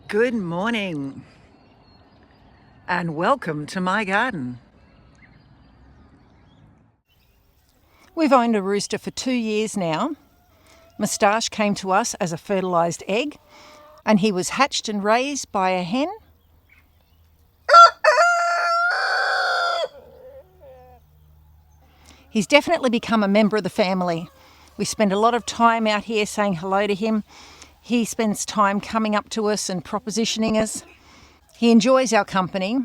Good morning and welcome to my garden. We've owned a rooster for 2 years now. Moustache came to us as a fertilised egg and he was hatched and raised by a hen. He's definitely become a member of the family. We spend a lot of time out here saying hello to him. He spends time coming up to us and propositioning us. He enjoys our company.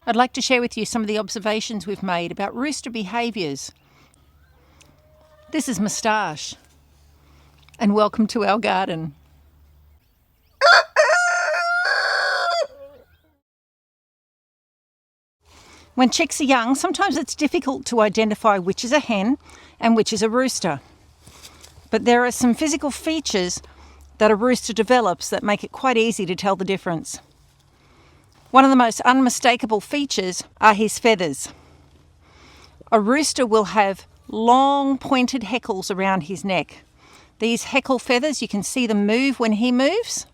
I'd like to share with you some of the observations we've made about rooster behaviours. This is Moustache, and welcome to our garden. When chicks are young, sometimes it's difficult to identify which is a hen and which is a rooster. But there are some physical features that a rooster develops that make it quite easy to tell the difference. One of the most unmistakable features are his feathers. A rooster will have long pointed heckles around his neck. These heckle feathers, you can see them move when he moves.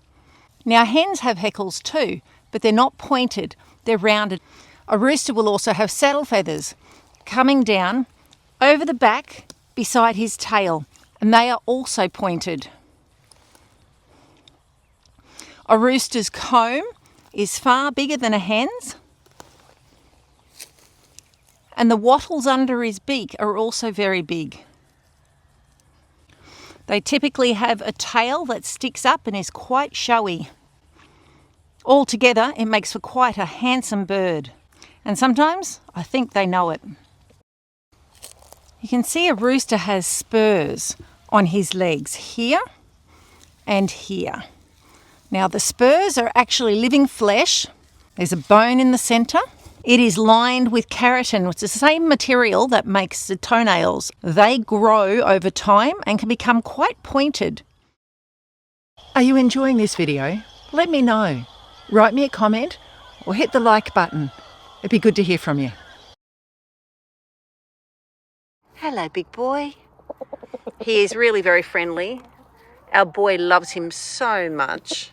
Now hens have heckles too, but they're not pointed, they're rounded. A rooster will also have saddle feathers coming down over the back beside his tail, and they are also pointed. A rooster's comb is far bigger than a hen's, and the wattles under his beak are also very big. They typically have a tail that sticks up and is quite showy. Altogether, it makes for quite a handsome bird, and sometimes I think they know it. You can see a rooster has spurs on his legs here and here. Now the spurs are actually living flesh. There's a bone in the centre. It is lined with keratin, which is the same material that makes the toenails. They grow over time and can become quite pointed. Are you enjoying this video? Let me know. Write me a comment or hit the like button. It'd be good to hear from you. Hello, big boy. He is really very friendly. Our boy loves him so much.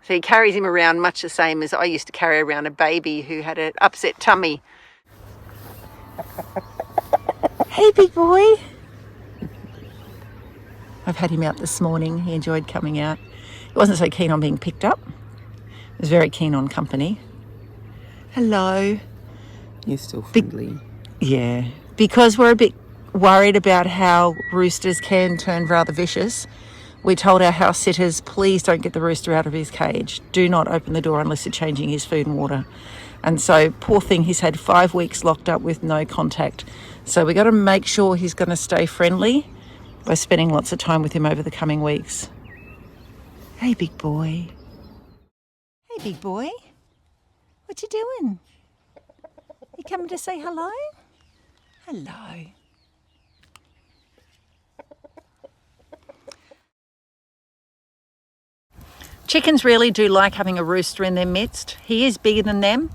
So he carries him around much the same as I used to carry around a baby who had an upset tummy. Hey, big boy. I've had him out this morning. He enjoyed coming out. He wasn't so keen on being picked up. He was very keen on company. Hello. You're still friendly. Yeah, because we're a bit worried about how roosters can turn rather vicious. We told our house sitters, please don't get the rooster out of his cage. Do not open the door unless you're changing his food and water. And so, poor thing, he's had 5 weeks locked up with no contact. So we got to make sure he's going to stay friendly by spending lots of time with him over the coming weeks. Hey, big boy. Hey, big boy. What you doing? You coming to say hello? Hello. Chickens really do like having a rooster in their midst. He is bigger than them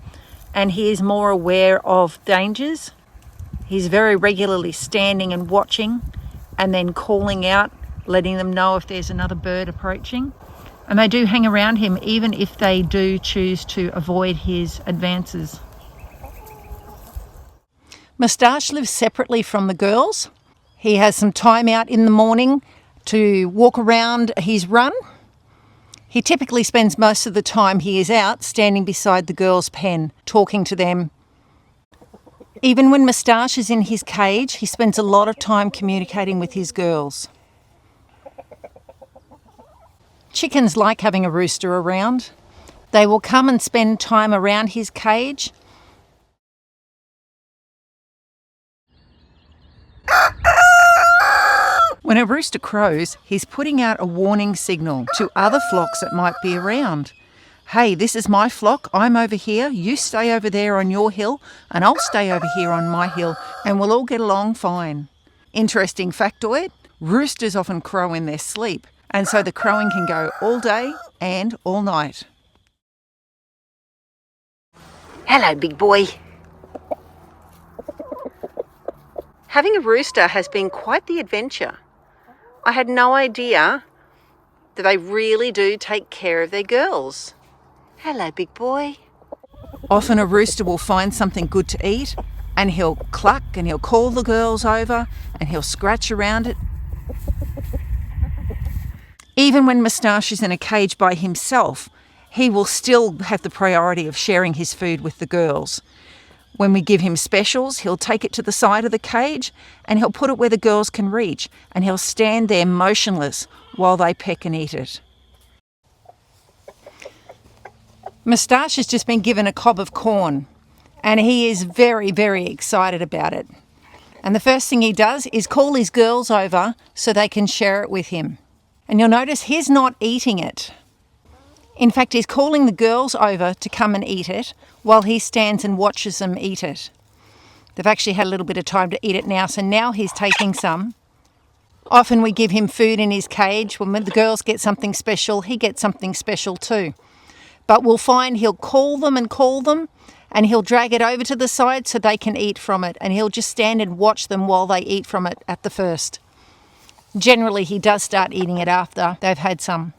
and he is more aware of dangers. He's very regularly standing and watching and then calling out, letting them know if there's another bird approaching. And they do hang around him even if they do choose to avoid his advances. Moustache lives separately from the girls. He has some time out in the morning to walk around his run. He typically spends most of the time he is out standing beside the girls' pen, talking to them. Even when Moustache is in his cage, he spends a lot of time communicating with his girls. Chickens like having a rooster around. They will come and spend time around his cage. When a rooster crows, he's putting out a warning signal to other flocks that might be around. Hey, this is my flock, I'm over here, you stay over there on your hill, and I'll stay over here on my hill, and we'll all get along fine. Interesting factoid, roosters often crow in their sleep, and so the crowing can go all day and all night. Hello, big boy. Having a rooster has been quite the adventure. I had no idea that they really do take care of their girls. Hello, big boy. Often a rooster will find something good to eat and he'll cluck and he'll call the girls over and he'll scratch around it. Even when Moustache is in a cage by himself, he will still have the priority of sharing his food with the girls. When we give him specials, he'll take it to the side of the cage and he'll put it where the girls can reach, and he'll stand there motionless while they peck and eat it. Moustache has just been given a cob of corn and he is very, very excited about it. And the first thing he does is call his girls over so they can share it with him. And you'll notice he's not eating it. In fact, he's calling the girls over to come and eat it while he stands and watches them eat it. They've actually had a little bit of time to eat it now, so now he's taking some. Often we give him food in his cage. When the girls get something special, he gets something special too. But we'll find he'll call them, and he'll drag it over to the side so they can eat from it, and he'll just stand and watch them while they eat from it at the first. Generally, he does start eating it after they've had some.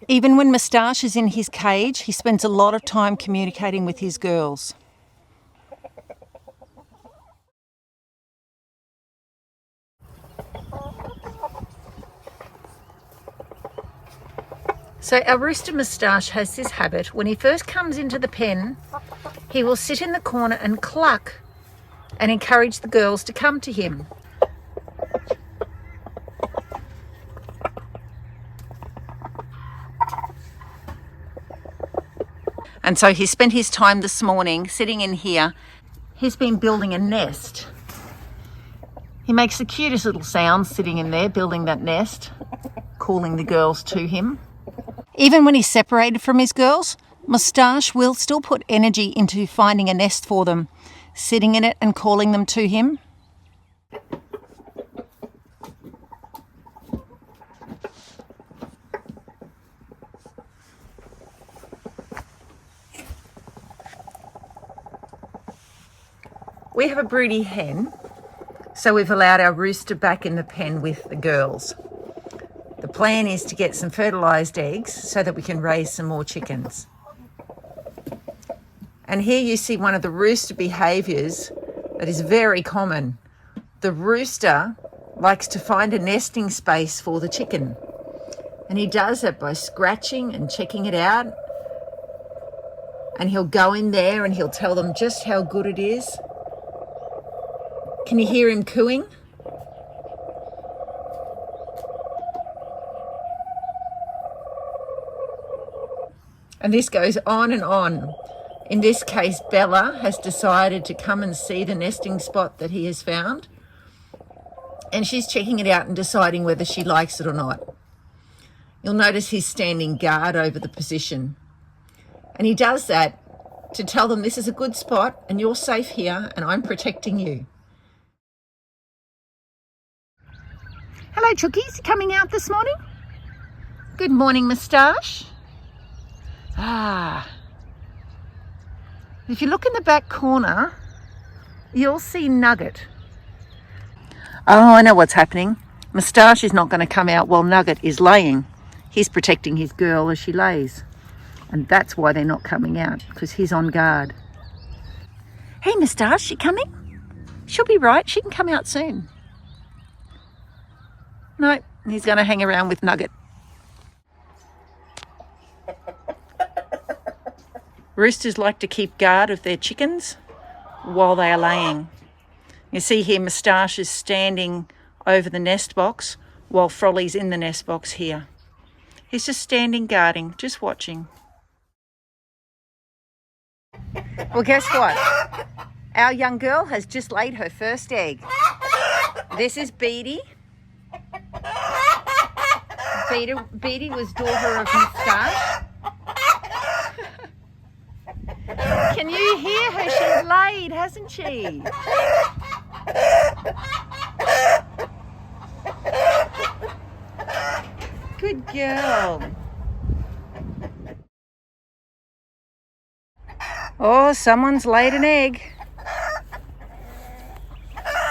Even when Moustache is in his cage, he spends a lot of time communicating with his girls. So our rooster Moustache has this habit. When he first comes into the pen, he will sit in the corner and cluck and encourage the girls to come to him. And so he spent his time this morning sitting in here. He's been building a nest. He makes the cutest little sounds sitting in there, building that nest, calling the girls to him. Even when he's separated from his girls, Moustache will still put energy into finding a nest for them, sitting in it and calling them to him. We have a broody hen, so we've allowed our rooster back in the pen with the girls. The plan is to get some fertilised eggs so that we can raise some more chickens. And here you see one of the rooster behaviours that is very common. The rooster likes to find a nesting space for the chicken. And he does it by scratching and checking it out. And he'll go in there and he'll tell them just how good it is. Can you hear him cooing? And this goes on and on. In this case, Bella has decided to come and see the nesting spot that he has found. And she's checking it out and deciding whether she likes it or not. You'll notice he's standing guard over the position. And he does that to tell them this is a good spot and you're safe here and I'm protecting you. Hello, Chookies. You coming out this morning? Good morning, Moustache. If you look in the back corner, you'll see Nugget. Oh, I know what's happening. Moustache is not going to come out while Nugget is laying. He's protecting his girl as she lays. And that's why they're not coming out, because he's on guard. Hey, Moustache, you coming? She'll be right. She can come out soon. No, he's going to hang around with Nugget. Roosters like to keep guard of their chickens while they are laying. You see here Moustache is standing over the nest box while Frolly's in the nest box here. He's just standing guarding, just watching. Well, guess what? Our young girl has just laid her first egg. This is Beady. Beady was daughter of Moustache. Can you hear her? She's laid, hasn't she? Good girl. Oh, someone's laid an egg.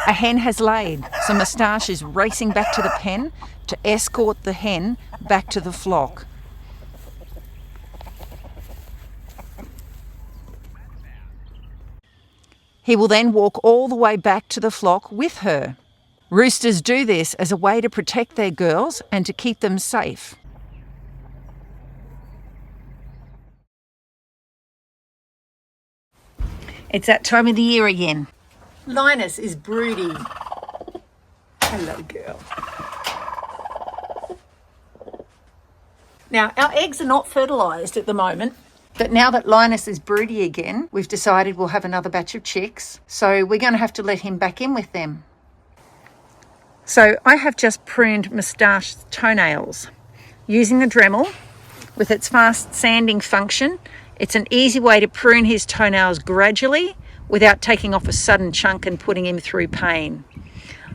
A hen has laid, so Moustache is racing back to the pen to escort the hen back to the flock. He will then walk all the way back to the flock with her. Roosters do this as a way to protect their girls and to keep them safe. It's that time of the year again. Linus is broody. Hello, girl. Now, our eggs are not fertilised at the moment, but now that Linus is broody again, we've decided we'll have another batch of chicks, so we're going to have to let him back in with them. So I have just pruned Moustache's toenails using the Dremel with its fast sanding function. It's an easy way to prune his toenails gradually without taking off a sudden chunk and putting him through pain.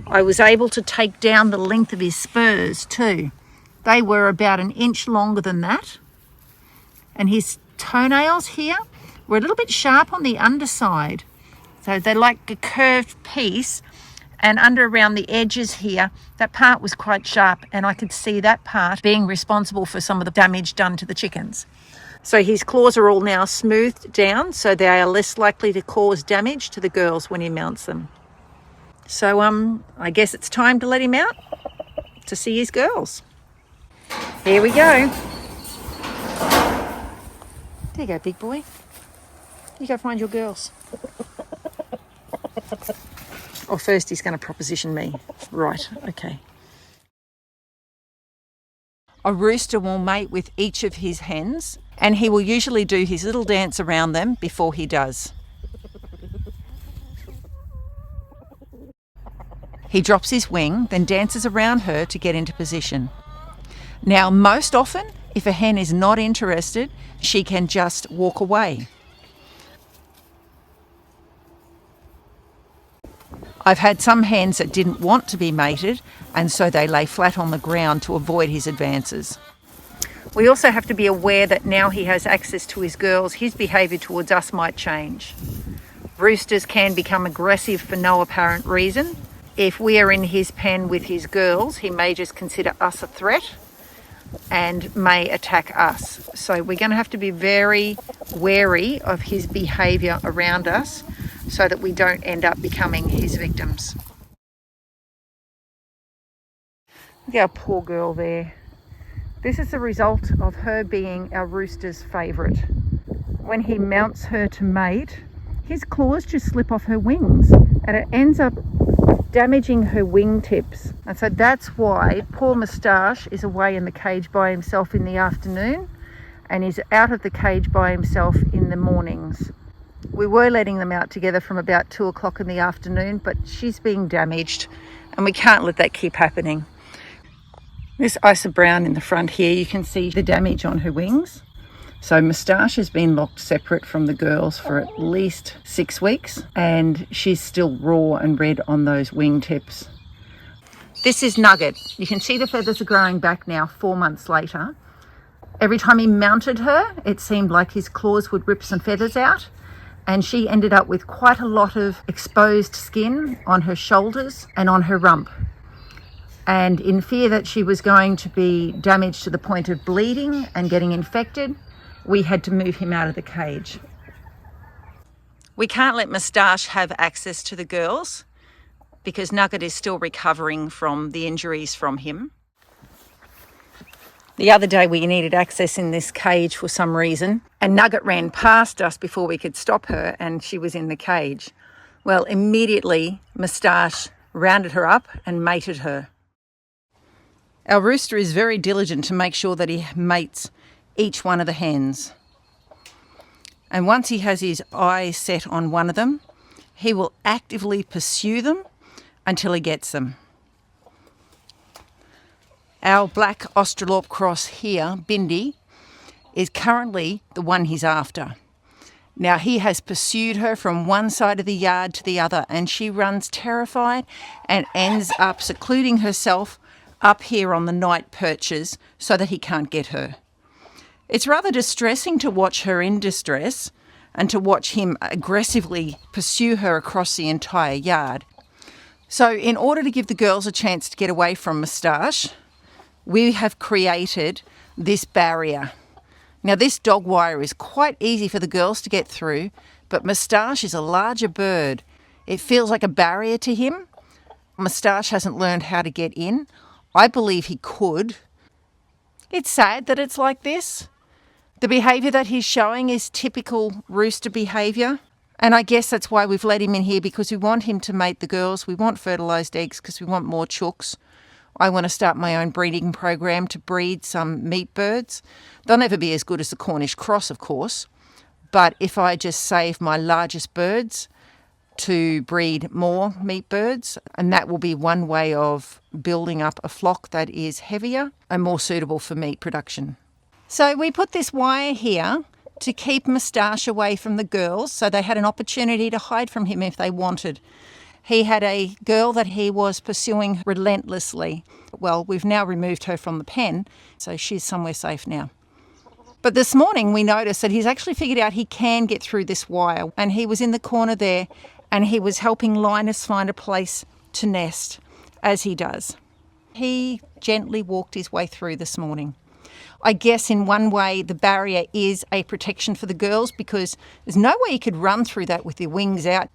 I was able to take down the length of his spurs too. They were about an inch longer than that. And his toenails here were a little bit sharp on the underside. So they're like a curved piece, and under around the edges here, that part was quite sharp, and I could see that part being responsible for some of the damage done to the chickens. So his claws are all now smoothed down, so they are less likely to cause damage to the girls when he mounts them. So I guess it's time to let him out to see his girls. Here we go. There you go, big boy. You go find your girls. Oh, first he's going to proposition me. Right, okay. A rooster will mate with each of his hens, and he will usually do his little dance around them before he does. He drops his wing, then dances around her to get into position. Now, most often, if a hen is not interested, she can just walk away. I've had some hens that didn't want to be mated, and so they lay flat on the ground to avoid his advances. We also have to be aware that now he has access to his girls, his behaviour towards us might change. Roosters can become aggressive for no apparent reason. If we are in his pen with his girls, he may just consider us a threat and may attack us. So we're going to have to be very wary of his behaviour around us so that we don't end up becoming his victims. Look at our poor girl there. This is the result of her being our rooster's favourite. When he mounts her to mate, his claws just slip off her wings and it ends up damaging her wingtips. And so that's why poor Moustache is away in the cage by himself in the afternoon and is out of the cage by himself in the mornings. We were letting them out together from about 2 o'clock in the afternoon, but she's being damaged and we can't let that keep happening. This Isa Brown in the front here, you can see the damage on her wings. So Moustache has been locked separate from the girls for at least 6 weeks and she's still raw and red on those wingtips. This is Nugget. You can see the feathers are growing back now 4 months later. Every time he mounted her, it seemed like his claws would rip some feathers out, and she ended up with quite a lot of exposed skin on her shoulders and on her rump. And in fear that she was going to be damaged to the point of bleeding and getting infected, we had to move him out of the cage. We can't let Moustache have access to the girls because Nugget is still recovering from the injuries from him. The other day we needed access in this cage for some reason, and Nugget ran past us before we could stop her and she was in the cage. Well, immediately Moustache rounded her up and mated her. Our rooster is very diligent to make sure that he mates each one of the hens. And once he has his eye set on one of them, he will actively pursue them until he gets them. Our black Australorp cross here, Bindi, is currently the one he's after. Now he has pursued her from one side of the yard to the other and she runs terrified and ends up secluding herself up here on the night perches so that he can't get her. It's rather distressing to watch her in distress and to watch him aggressively pursue her across the entire yard. So in order to give the girls a chance to get away from Moustache, we have created this barrier. Now this dog wire is quite easy for the girls to get through, but Moustache is a larger bird. It feels like a barrier to him. Moustache hasn't learned how to get in. I believe he could. It's sad that it's like this. The behaviour that he's showing is typical rooster behaviour. And I guess that's why we've let him in here, because we want him to mate the girls. We want fertilised eggs because we want more chooks. I want to start my own breeding program to breed some meat birds. They'll never be as good as the Cornish cross, of course. But if I just save my largest birds to breed more meat birds, and that will be one way of building up a flock that is heavier and more suitable for meat production. So we put this wire here to keep Moustache away from the girls, so they had an opportunity to hide from him if they wanted. He had a girl that he was pursuing relentlessly. Well, we've now removed her from the pen, so she's somewhere safe now. But this morning we noticed that he's actually figured out he can get through this wire, and he was in the corner there and he was helping Linus find a place to nest, as he does. He gently walked his way through this morning. I guess in one way the barrier is a protection for the girls, because there's no way you could run through that with your wings out,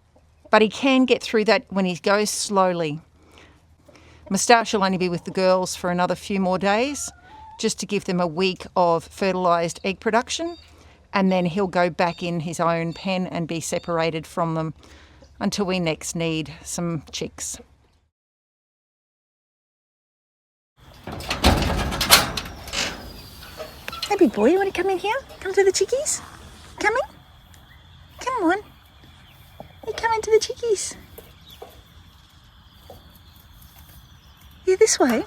but he can get through that when he goes slowly. Moustache will only be with the girls for another few more days, just to give them a week of fertilised egg production, and then he'll go back in his own pen and be separated from them until we next need some chicks. Hey, big boy, you want to come in here? Come to the chickies? Come in? Come on. You come into the chickies. Yeah, this way.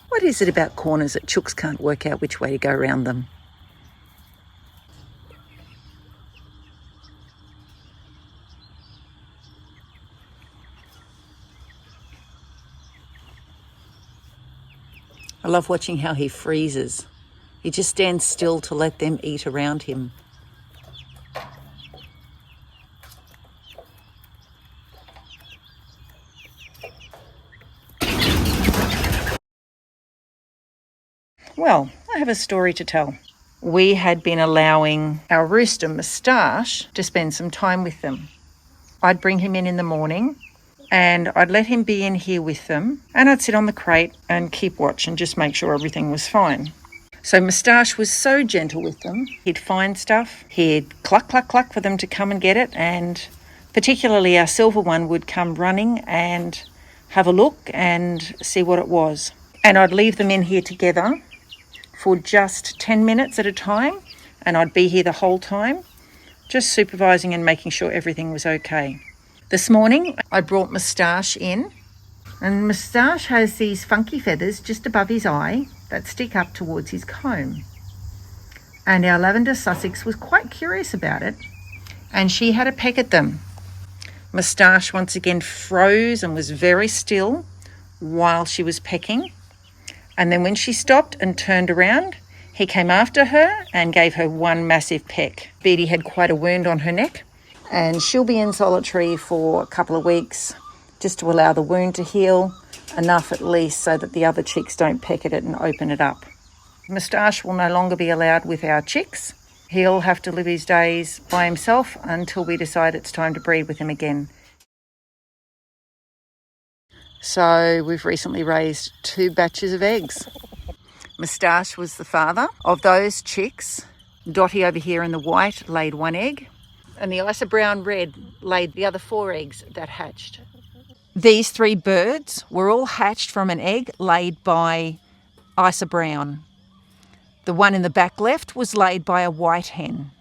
What is it about corners that chooks can't work out which way to go around them? I love watching how he freezes. He just stands still to let them eat around him. Well, I have a story to tell. We had been allowing our rooster Moustache to spend some time with them. I'd bring him in the morning, and I'd let him be in here with them, and I'd sit on the crate and keep watch and just make sure everything was fine. So Moustache was so gentle with them. He'd find stuff, he'd cluck, cluck, cluck for them to come and get it, and particularly our silver one would come running and have a look and see what it was. And I'd leave them in here together for just 10 minutes at a time, and I'd be here the whole time, just supervising and making sure everything was okay. This morning, I brought Moustache in, and Moustache has these funky feathers just above his eye that stick up towards his comb. And our lavender Sussex was quite curious about it, and she had a peck at them. Moustache once again froze and was very still while she was pecking. And then when she stopped and turned around, he came after her and gave her one massive peck. Beatty had quite a wound on her neck, and she'll be in solitary for a couple of weeks just to allow the wound to heal, enough at least so that the other chicks don't peck at it and open it up. Moustache will no longer be allowed with our chicks. He'll have to live his days by himself until we decide it's time to breed with him again. So we've recently raised 2 batches of eggs. Moustache was the father of those chicks. Dotty over here in the white laid 1 egg, and the Isa Brown Red laid the other 4 eggs that hatched. These 3 birds were all hatched from an egg laid by Isa Brown. The one in the back left was laid by a white hen.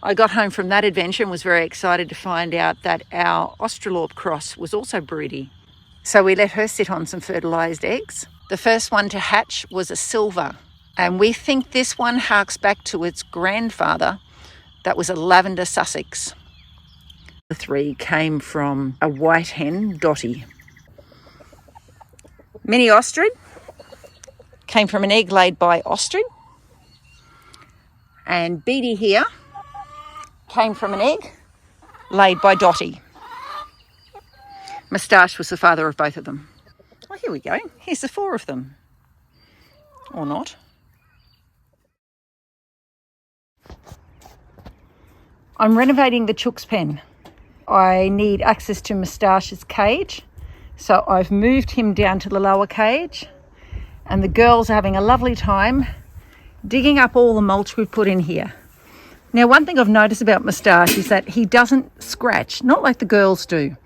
I got home from that adventure and was very excited to find out that our Australorp cross was also broody. So we let her sit on some fertilised eggs. The first one to hatch was a silver, and we think this one harks back to its grandfather. That was a lavender Sussex. The 3 came from a white hen, Dotty. Mini Ostrich came from an egg laid by Ostrich. And Beatty here came from an egg laid by Dotty. Moustache was the father of both of them. Oh, here we go. Here's the 4 of them. Or not. I'm renovating the chook's pen. I need access to Moustache's cage, so I've moved him down to the lower cage, and the girls are having a lovely time digging up all the mulch we've put in here. Now, one thing I've noticed about Moustache is that he doesn't scratch, not like the girls do.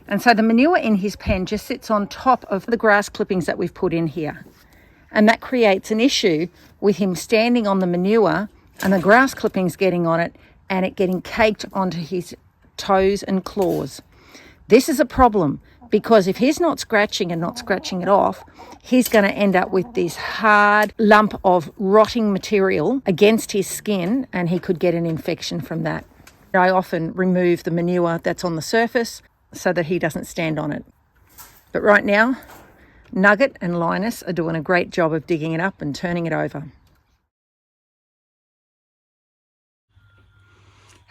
And so the manure in his pen just sits on top of the grass clippings that we've put in here. And that creates an issue with him standing on the manure and the grass clippings getting on it and it getting caked onto his toes and claws. This is a problem because if he's not scratching and not scratching it off, he's going to end up with this hard lump of rotting material against his skin and he could get an infection from that. I often remove the manure that's on the surface so that he doesn't stand on it. But right now, Nugget and Linus are doing a great job of digging it up and turning it over.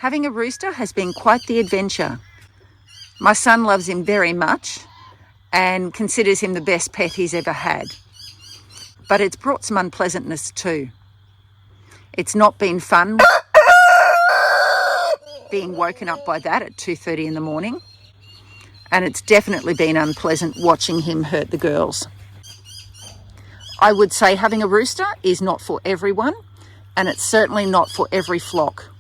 Having a rooster has been quite the adventure. My son loves him very much and considers him the best pet he's ever had. But it's brought some unpleasantness too. It's not been fun being woken up by that at 2:30 in the morning. And it's definitely been unpleasant watching him hurt the girls. I would say having a rooster is not for everyone, and it's certainly not for every flock.